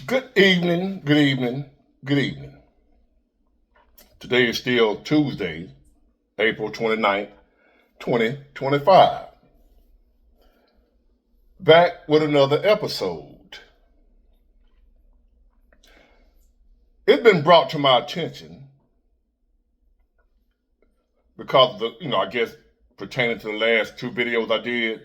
Good evening, good evening, good evening. Today is still Tuesday, April 29th, 2025. Back with another episode. It's been brought to my attention because of the, I guess pertaining to the last two videos I did.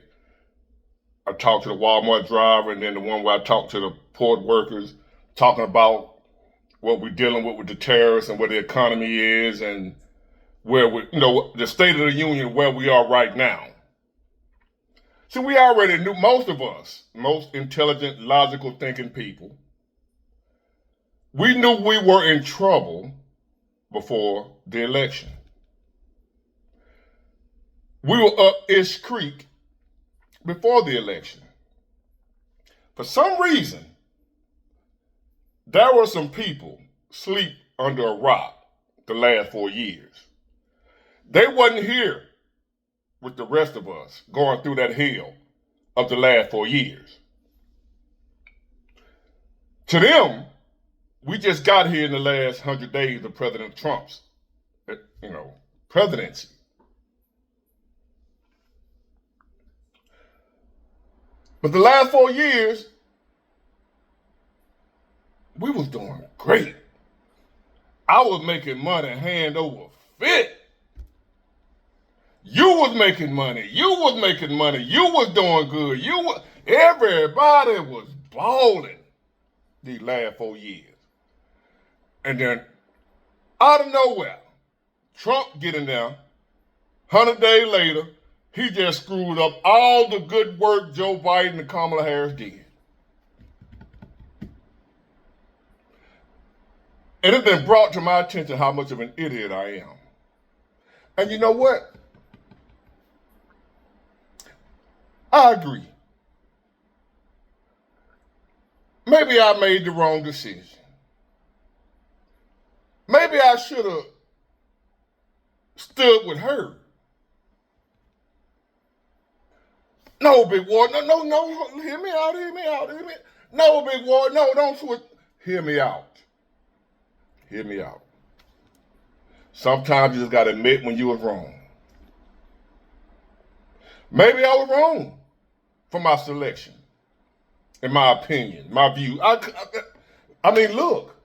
I talked to the Walmart driver and then the one where I talked to the port workers, talking about what we're dealing with the tariffs and where the economy is and where we, the state of the union where we are right now. So we already knew, most of us, most intelligent, logical thinking people, we knew we were in trouble before the election. We were up Ish Creek before the election. For some reason, there were some people sleep under a rock the last 4 years. They wasn't here with the rest of us going through that hell of the last 4 years. To them, we just got here in the last 100 days of President Trump's, presidency. But the last 4 years, we was doing great. I was making money hand over fist. You was making money. You was making money. You was doing good. Everybody was balling these last 4 years. And then out of nowhere, Trump get in there, 100 days later, he just screwed up all the good work Joe Biden and Kamala Harris did. And it's been brought to my attention how much of an idiot I am. And you know what? I agree. Maybe I made the wrong decision. Maybe I should have stood with her. No, Big Ward, no, hear me out. No, Big Ward, no, don't switch. Hear me out. Sometimes you just got to admit when you was wrong. Maybe I was wrong for my selection, in my opinion, my view. I mean, look,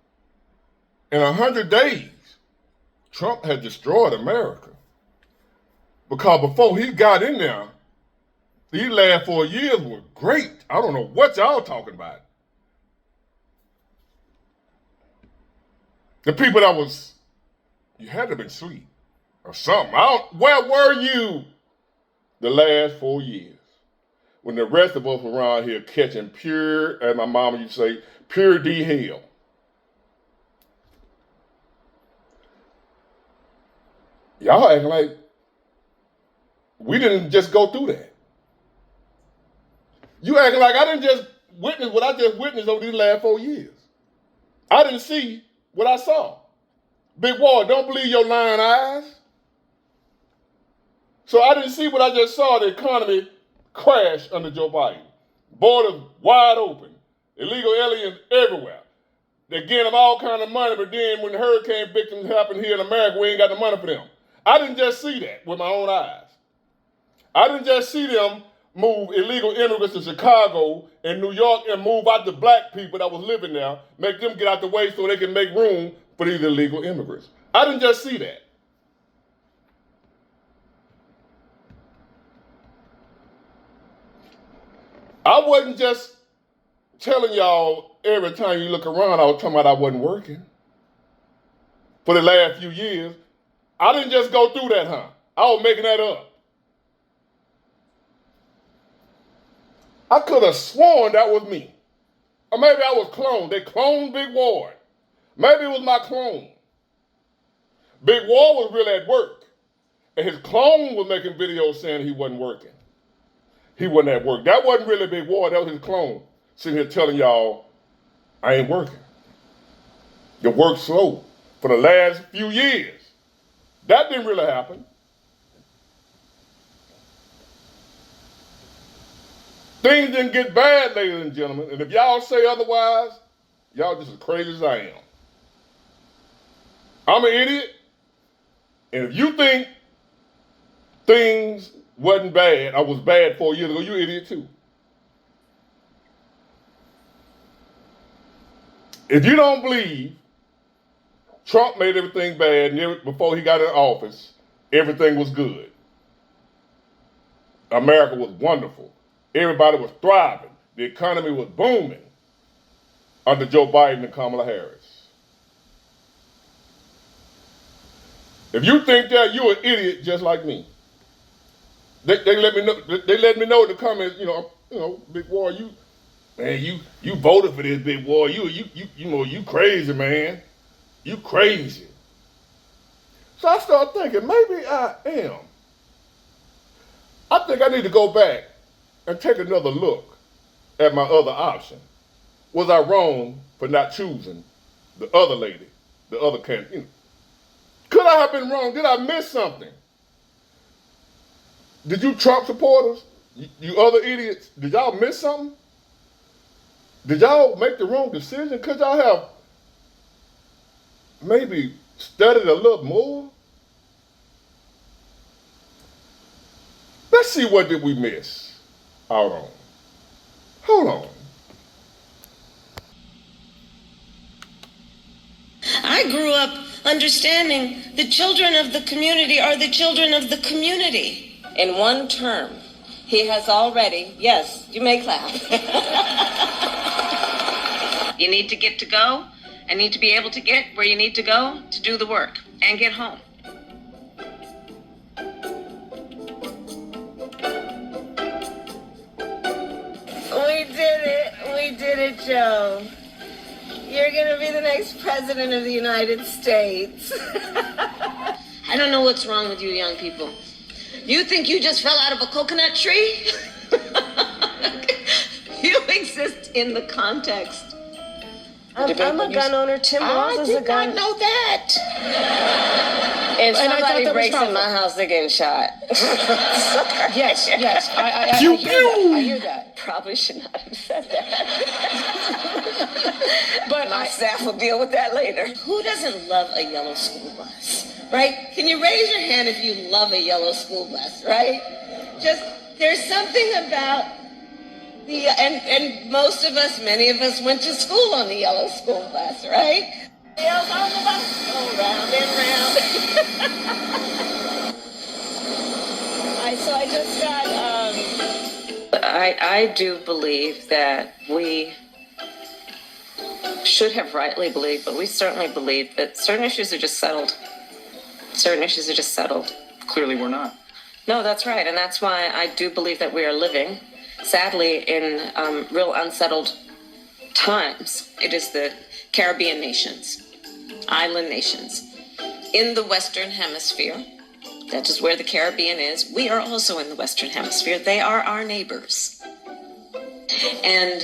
in 100 days, Trump had destroyed America. Because before he got in there, these last 4 years were great. I don't know what y'all talking about. The people you had to have been asleep or something. Where were you the last 4 years when the rest of us were around here catching pure, as my mama used to say, pure D hell? Y'all acting like we didn't just go through that. You acting like I didn't just witness what I just witnessed over these last 4 years. I didn't see what I saw. Big Ward, don't believe your lying eyes. So I didn't see what I just saw, the economy crash under Joe Biden. Borders wide open. Illegal aliens everywhere. They're getting them all kind of money, but then when the hurricane victims happen here in America, we ain't got the money for them. I didn't just see that with my own eyes. I didn't just see them move illegal immigrants to Chicago and New York and move out the black people that was living there, make them get out the way so they can make room for these illegal immigrants. I didn't just see that. I wasn't just telling y'all every time you look around, I was talking about I wasn't working. For the last few years, I didn't just go through that, I was making that up. I could have sworn that was me. Or maybe I was cloned. They cloned Big Ward. Maybe it was my clone. Big Ward was really at work. And his clone was making videos saying he wasn't working. He wasn't at work. That wasn't really Big Ward. That was his clone sitting here telling y'all, I ain't working. You work slow for the last few years. That didn't really happen. Things didn't get bad, ladies and gentlemen. And if y'all say otherwise, Y'all just as crazy as I am. I'm an idiot. And if you think things wasn't bad, I was bad 4 years ago, you're an idiot too. If you don't believe Trump made everything bad and before he got in office, everything was good. America was wonderful. Everybody was thriving. The economy was booming under Joe Biden and Kamala Harris. If you think that, you're an idiot just like me. They let me know. They let me know in the comments. Big War, you voted for this, Big War. You crazy, man. You crazy. So I started thinking, maybe I am. I think I need to go back and take another look at my other option. Was I wrong for not choosing the other lady, the other candidate? Could I have been wrong? Did I miss something? Did you Trump supporters, you other idiots, did y'all miss something? Did y'all make the wrong decision? Could y'all have maybe studied a little more? Let's see, what did we miss out on? Hold on. I grew up understanding the children of the community are the children of the community. In one term, he has already, yes, you may clap. You need to get to go and need to be able to get where you need to go to do the work and get home. We did it, Joe. You're gonna be the next president of the United States. I don't know what's wrong with you young people. You think you just fell out of a coconut tree? You exist in the context. I'm a gun owner. Tim Walz is a gun. I did not know that. If somebody breaks in my house, they're getting shot. Yes. I hear that. Probably should not have said that. But my staff will deal with that later. Who doesn't love a yellow school bus, right? Can you raise your hand if you love a yellow school bus, right? Just, there's something about and most of us, many of us went to school on the yellow school bus, right? Yells on the bus, go round and round. I do believe that we should have rightly believed, but we certainly believe that certain issues are just settled. Clearly we're not. No, that's right. And that's why I do believe that we are living, sadly, in real unsettled times. It is the Caribbean nations, island nations, in the Western Hemisphere. That is where the Caribbean is. We are also in the Western Hemisphere. They are our neighbors. And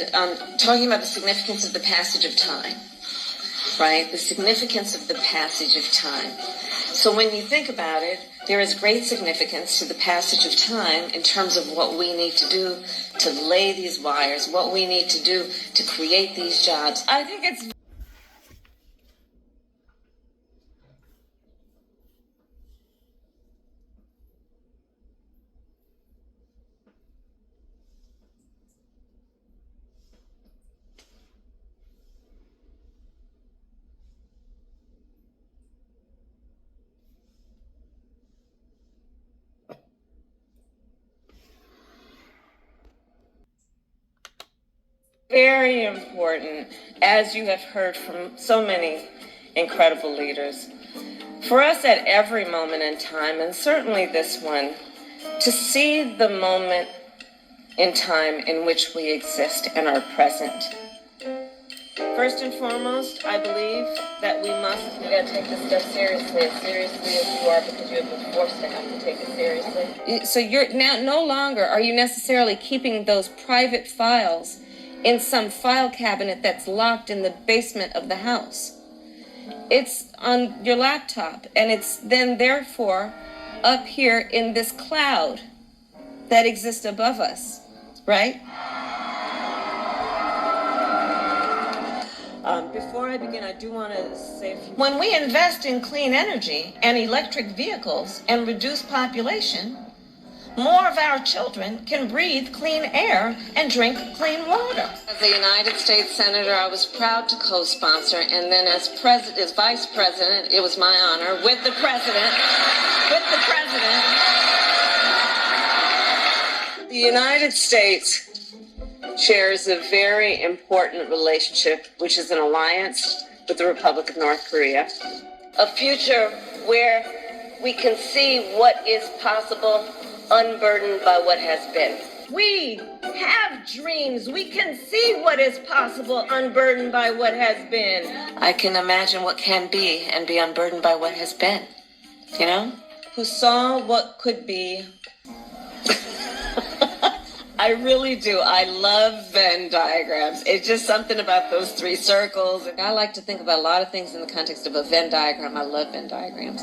talking about the significance of the passage of time, right? The significance of the passage of time. So when you think about it, there is great significance to the passage of time in terms of what we need to do to lay these wires, what we need to do to create these jobs. I think it's very important, as you have heard from so many incredible leaders, for us at every moment in time, and certainly this one, to see the moment in time in which we exist and are present. First and foremost, I believe that we gotta take this stuff seriously, as seriously as you are, because you have been forced to have to take it seriously. So you're now no longer are you necessarily keeping those private files in some file cabinet that's locked in the basement of the house. It's on your laptop, and it's then therefore up here in this cloud that exists above us, right? Before I begin, I do want to say, when we invest in clean energy and electric vehicles and reduce population, more of our children can breathe clean air and drink clean water. As a United States Senator, I was proud to co-sponsor, and then as Vice President, it was my honor, with the President, the United States shares a very important relationship, which is an alliance with the Republic of North Korea. A future where we can see what is possible, unburdened by what has been. We have dreams. We can see what is possible, unburdened by what has been. I can imagine what can be and be unburdened by what has been. You know? Who saw what could be. I really do. I love Venn diagrams. It's just something about those three circles. I like to think about a lot of things in the context of a Venn diagram. I love Venn diagrams.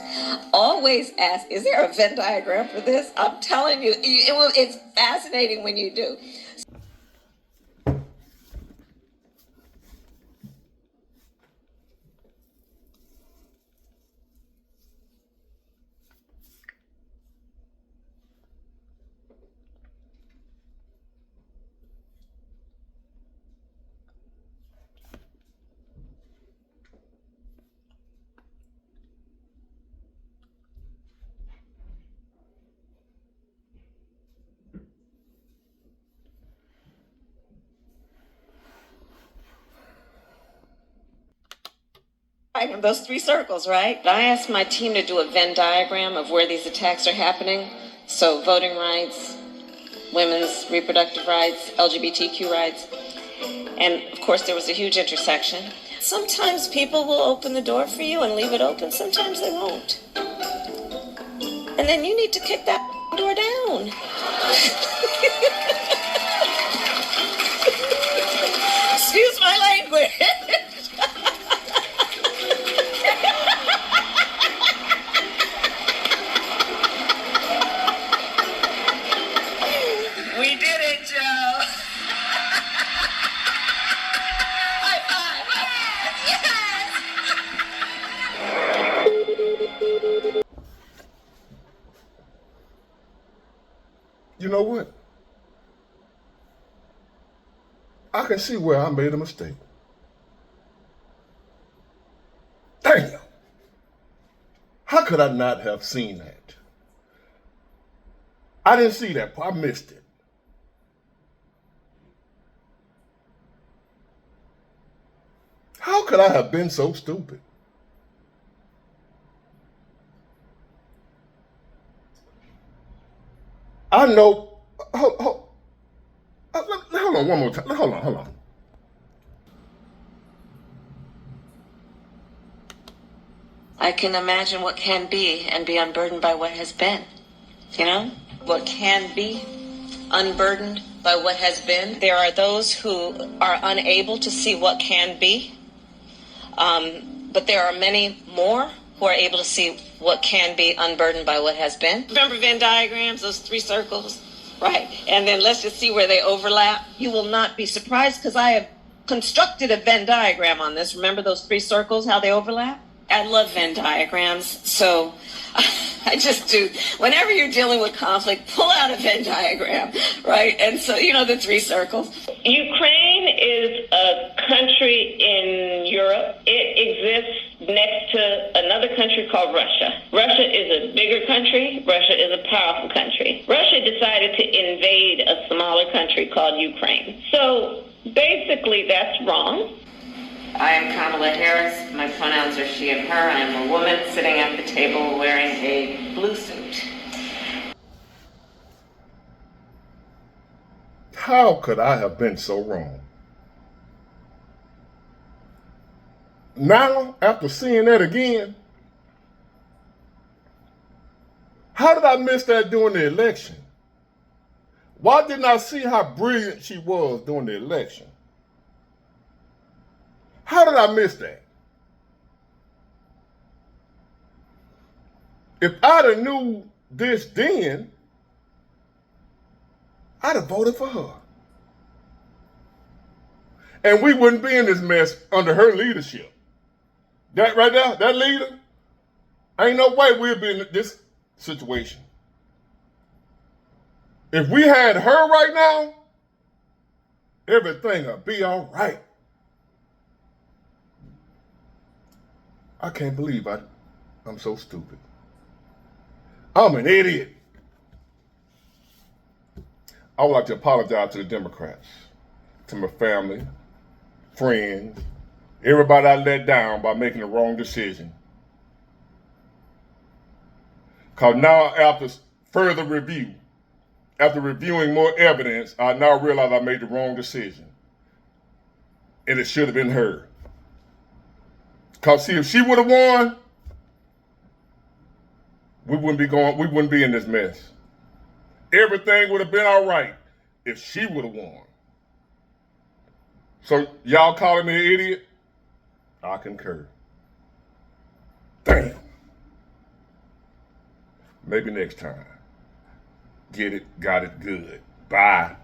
Always ask, is there a Venn diagram for this? I'm telling you, it's fascinating when you do. Those three circles, right? I asked my team to do a Venn diagram of where these attacks are happening. So voting rights, women's reproductive rights, LGBTQ rights. And of course, there was a huge intersection. Sometimes people will open the door for you and leave it open. Sometimes they won't. And then you need to kick that door down. Excuse my language. We did it, Joe. High five. Yes. You know what? I can see where I made a mistake. Damn! How could I not have seen that? I didn't see that part. I missed it. How could I have been so stupid? I know. Hold on one more time. Hold on. I can imagine what can be and be unburdened by what has been. You know? What can be unburdened by what has been. There are those who are unable to see what can be. But there are many more who are able to see what can be unburdened by what has been. Remember Venn diagrams, those three circles? Right. And then let's just see where they overlap. You will not be surprised because I have constructed a Venn diagram on this. Remember those three circles, how they overlap? I love Venn diagrams. So I just do. Whenever you're dealing with conflict, pull out a Venn diagram, right? And so, you know, the three circles. Ukraine is a country in Europe. It exists next to another country called Russia. Russia is a bigger country. Russia is a powerful country. Russia decided to invade a smaller country called Ukraine. So basically, that's wrong. I am Kamala Harris. My pronouns are she and her. I am a woman sitting at the table wearing a blue suit. How could I have been so wrong? Now, after seeing that again, how did I miss that during the election? Why didn't I see how brilliant she was during the election? How did I miss that? If I'd have knew this then, I'd have voted for her. And we wouldn't be in this mess under her leadership. That right there, that leader, ain't no way we'd be in this situation. If we had her right now, everything would be all right. I can't believe I'm so stupid. I'm an idiot. I would like to apologize to the Democrats, to my family, friends, everybody I let down by making the wrong decision. Because now, after further review, after reviewing more evidence, I now realize I made the wrong decision. And it should have been her. Because see, if she would have won, we wouldn't be in this mess. Everything would have been all right if she would have won. So y'all calling me an idiot? I concur. Damn. Maybe next time. Get it, got it good. Bye.